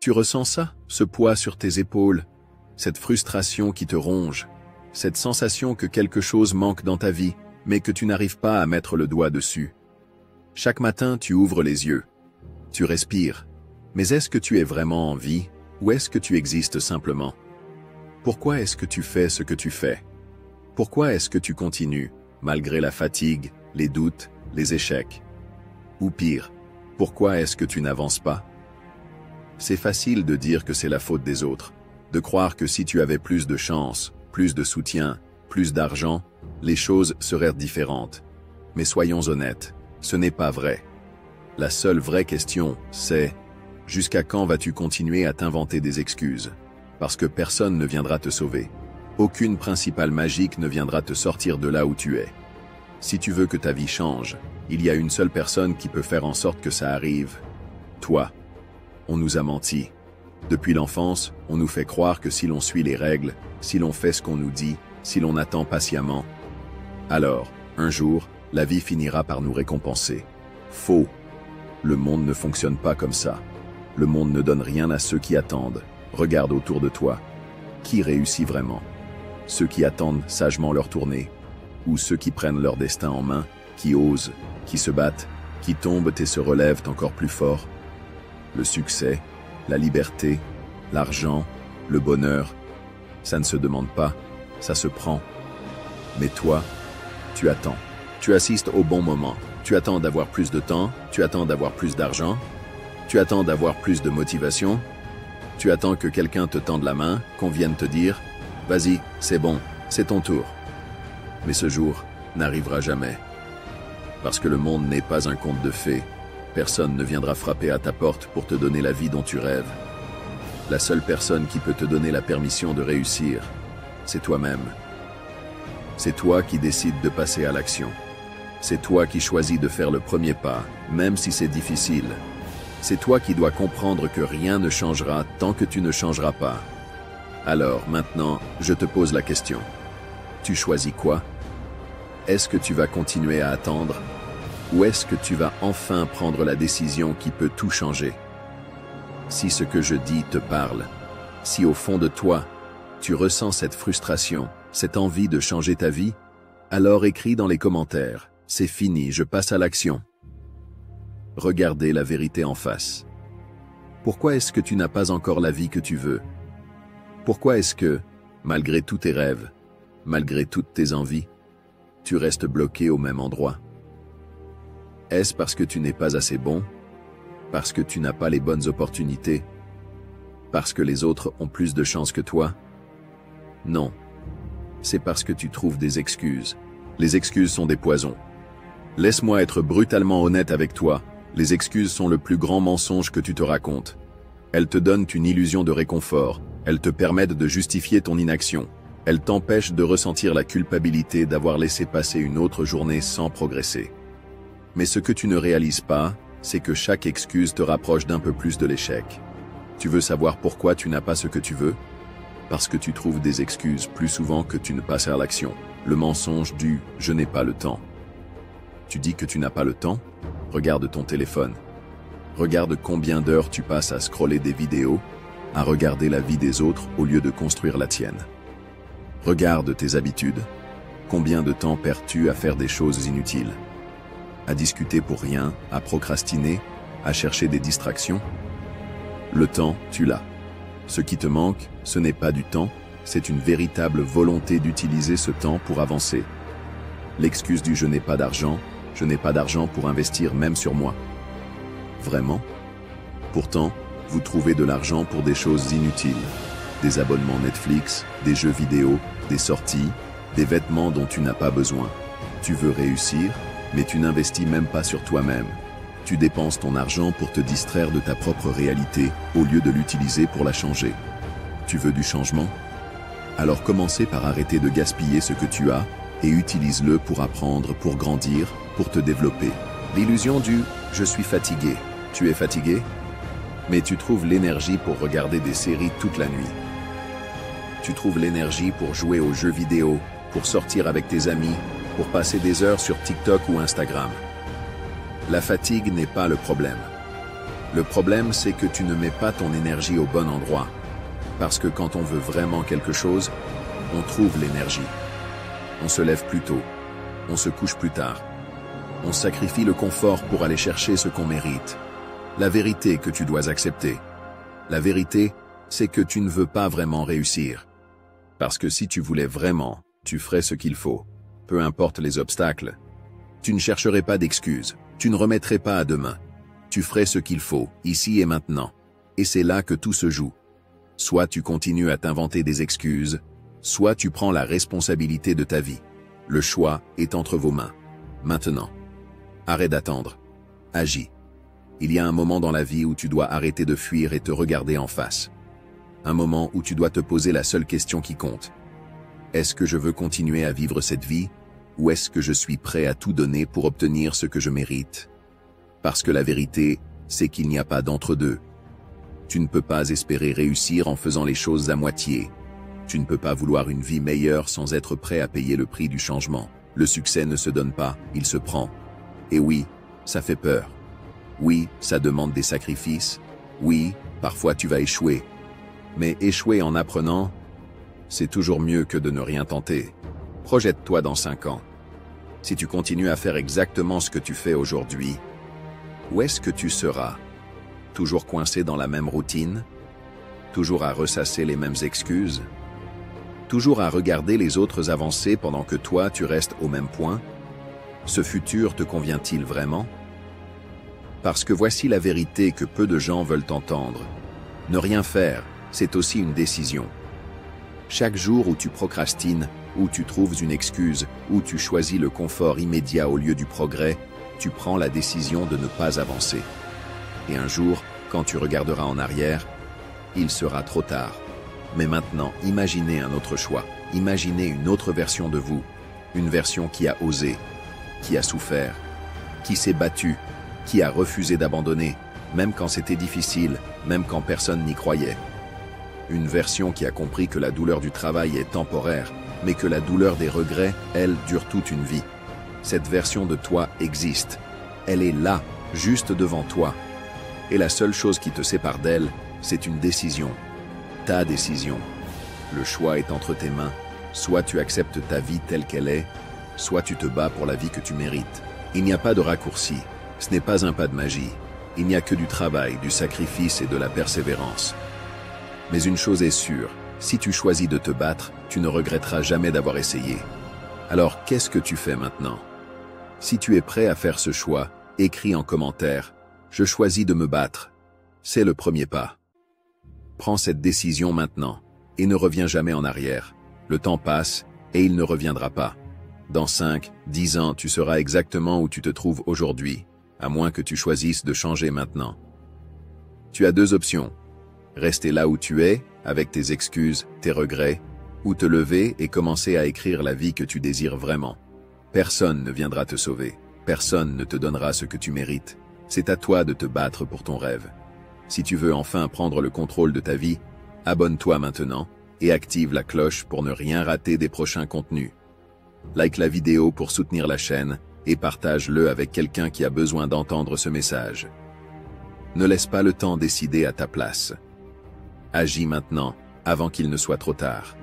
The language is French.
Tu ressens ça, ce poids sur tes épaules, cette frustration qui te ronge, cette sensation que quelque chose manque dans ta vie, mais que tu n'arrives pas à mettre le doigt dessus. Chaque matin, tu ouvres les yeux. Tu respires. Mais est-ce que tu es vraiment en vie, ou est-ce que tu existes simplement? Pourquoi est-ce que tu fais ce que tu fais? Pourquoi est-ce que tu continues, malgré la fatigue, les doutes, les échecs? Ou pire, pourquoi est-ce que tu n'avances pas? C'est facile de dire que c'est la faute des autres, de croire que si tu avais plus de chance, plus de soutien, plus d'argent, les choses seraient différentes. Mais soyons honnêtes, ce n'est pas vrai. La seule vraie question, c'est « Jusqu'à quand vas-tu continuer à t'inventer des excuses? Parce que personne ne viendra te sauver. Aucune principale magique ne viendra te sortir de là où tu es. Si tu veux que ta vie change, il y a une seule personne qui peut faire en sorte que ça arrive. Toi. On nous a menti. Depuis l'enfance, on nous fait croire que si l'on suit les règles, si l'on fait ce qu'on nous dit, si l'on attend patiemment, alors, un jour, la vie finira par nous récompenser. Faux. Le monde ne fonctionne pas comme ça. Le monde ne donne rien à ceux qui attendent. Regarde autour de toi. Qui réussit vraiment? Ceux qui attendent sagement leur tournée, ou ceux qui prennent leur destin en main, qui osent, qui se battent, qui tombent et se relèvent encore plus fort? Le succès, la liberté, l'argent, le bonheur, ça ne se demande pas, ça se prend. Mais toi, tu attends. Tu assistes au bon moment. Tu attends d'avoir plus de temps, tu attends d'avoir plus d'argent, tu attends d'avoir plus de motivation, tu attends que quelqu'un te tende la main, qu'on vienne te dire « Vas-y, c'est bon, c'est ton tour ». Mais ce jour n'arrivera jamais. Parce que le monde n'est pas un conte de fées. Personne ne viendra frapper à ta porte pour te donner la vie dont tu rêves. La seule personne qui peut te donner la permission de réussir, c'est toi-même. C'est toi qui décides de passer à l'action. C'est toi qui choisis de faire le premier pas, même si c'est difficile. C'est toi qui dois comprendre que rien ne changera tant que tu ne changeras pas. Alors, maintenant, je te pose la question. Tu choisis quoi? Est-ce que tu vas continuer à attendre? Ou est-ce que tu vas enfin prendre la décision qui peut tout changer? Si ce que je dis te parle, si au fond de toi, tu ressens cette frustration, cette envie de changer ta vie, alors écris dans les commentaires. C'est fini, je passe à l'action. Regardez la vérité en face. Pourquoi est-ce que tu n'as pas encore la vie que tu veux? Pourquoi est-ce que, malgré tous tes rêves, malgré toutes tes envies, tu restes bloqué au même endroit? Est-ce parce que tu n'es pas assez bon? Parce que tu n'as pas les bonnes opportunités? Parce que les autres ont plus de chance que toi? Non. C'est parce que tu trouves des excuses. Les excuses sont des poisons. Laisse-moi être brutalement honnête avec toi. Les excuses sont le plus grand mensonge que tu te racontes. Elles te donnent une illusion de réconfort. Elles te permettent de justifier ton inaction. Elles t'empêchent de ressentir la culpabilité d'avoir laissé passer une autre journée sans progresser. Mais ce que tu ne réalises pas, c'est que chaque excuse te rapproche d'un peu plus de l'échec. Tu veux savoir pourquoi tu n'as pas ce que tu veux? Parce que tu trouves des excuses plus souvent que tu ne passes à l'action. Le mensonge du « je n'ai pas le temps ». Tu dis que tu n'as pas le temps? Regarde ton téléphone. Regarde combien d'heures tu passes à scroller des vidéos, à regarder la vie des autres au lieu de construire la tienne. Regarde tes habitudes. Combien de temps perds-tu à faire des choses inutiles? À discuter pour rien, à procrastiner, à chercher des distractions? Le temps, tu l'as. Ce qui te manque, ce n'est pas du temps, c'est une véritable volonté d'utiliser ce temps pour avancer. L'excuse du « je n'ai pas d'argent pour investir même sur moi ». Vraiment? Pourtant, vous trouvez de l'argent pour des choses inutiles. Des abonnements Netflix, des jeux vidéo, des sorties, des vêtements dont tu n'as pas besoin. Tu veux réussir, mais tu n'investis même pas sur toi-même. Tu dépenses ton argent pour te distraire de ta propre réalité, au lieu de l'utiliser pour la changer. Tu veux du changement? Alors commencez par arrêter de gaspiller ce que tu as, et utilise-le pour apprendre, pour grandir, pour te développer. L'illusion du « je suis fatigué ». Tu es fatigué? Mais tu trouves l'énergie pour regarder des séries toute la nuit. Tu trouves l'énergie pour jouer aux jeux vidéo, pour sortir avec tes amis, pour passer des heures sur TikTok ou Instagram. La fatigue n'est pas le problème. Le problème, c'est que tu ne mets pas ton énergie au bon endroit. Parce que quand on veut vraiment quelque chose, on trouve l'énergie. On se lève plus tôt. On se couche plus tard. On sacrifie le confort pour aller chercher ce qu'on mérite. La vérité que tu dois accepter. La vérité, c'est que tu ne veux pas vraiment réussir. Parce que si tu voulais vraiment, tu ferais ce qu'il faut. Peu importe les obstacles. Tu ne chercherais pas d'excuses. Tu ne remettrais pas à demain. Tu ferais ce qu'il faut, ici et maintenant. Et c'est là que tout se joue. Soit tu continues à t'inventer des excuses, soit tu prends la responsabilité de ta vie. Le choix est entre vos mains. Maintenant. Arrête d'attendre. Agis. Il y a un moment dans la vie où tu dois arrêter de fuir et te regarder en face. Un moment où tu dois te poser la seule question qui compte. Est-ce que je veux continuer à vivre cette vie, ou est-ce que je suis prêt à tout donner pour obtenir ce que je mérite? Parce que la vérité, c'est qu'il n'y a pas d'entre-deux. Tu ne peux pas espérer réussir en faisant les choses à moitié. Tu ne peux pas vouloir une vie meilleure sans être prêt à payer le prix du changement. Le succès ne se donne pas, il se prend. Et oui, ça fait peur. Oui, ça demande des sacrifices. Oui, parfois tu vas échouer. Mais échouer en apprenant, c'est toujours mieux que de ne rien tenter. Projette-toi dans 5 ans. Si tu continues à faire exactement ce que tu fais aujourd'hui, où est-ce que tu seras? Toujours coincé dans la même routine? Toujours à ressasser les mêmes excuses? Toujours à regarder les autres avancer pendant que toi tu restes au même point? Ce futur te convient-il vraiment? Parce que voici la vérité que peu de gens veulent entendre. Ne rien faire, c'est aussi une décision. Chaque jour où tu procrastines, où tu trouves une excuse, où tu choisis le confort immédiat au lieu du progrès, tu prends la décision de ne pas avancer. Et un jour, quand tu regarderas en arrière, il sera trop tard. Mais maintenant, imaginez un autre choix. Imaginez une autre version de vous. Une version qui a osé, qui a souffert, qui s'est battue, qui a refusé d'abandonner, même quand c'était difficile, même quand personne n'y croyait. Une version qui a compris que la douleur du travail est temporaire, mais que la douleur des regrets, elle, dure toute une vie. Cette version de toi existe. Elle est là, juste devant toi. Et la seule chose qui te sépare d'elle, c'est une décision. Ta décision. Le choix est entre tes mains. Soit tu acceptes ta vie telle qu'elle est, soit tu te bats pour la vie que tu mérites. Il n'y a pas de raccourci. Ce n'est pas un pas de magie. Il n'y a que du travail, du sacrifice et de la persévérance. Mais une chose est sûre, si tu choisis de te battre, tu ne regretteras jamais d'avoir essayé. Alors qu'est-ce que tu fais maintenant? Si tu es prêt à faire ce choix, écris en commentaire « Je choisis de me battre ». C'est le premier pas. Prends cette décision maintenant et ne reviens jamais en arrière. Le temps passe et il ne reviendra pas. Dans 5, 10 ans, tu seras exactement où tu te trouves aujourd'hui, à moins que tu choisisses de changer maintenant. Tu as 2 options. Rester là où tu es, avec tes excuses, tes regrets, ou te lever et commencer à écrire la vie que tu désires vraiment. Personne ne viendra te sauver. Personne ne te donnera ce que tu mérites. C'est à toi de te battre pour ton rêve. Si tu veux enfin prendre le contrôle de ta vie, abonne-toi maintenant et active la cloche pour ne rien rater des prochains contenus. Like la vidéo pour soutenir la chaîne et partage-le avec quelqu'un qui a besoin d'entendre ce message. Ne laisse pas le temps décider à ta place. Agis maintenant, avant qu'il ne soit trop tard.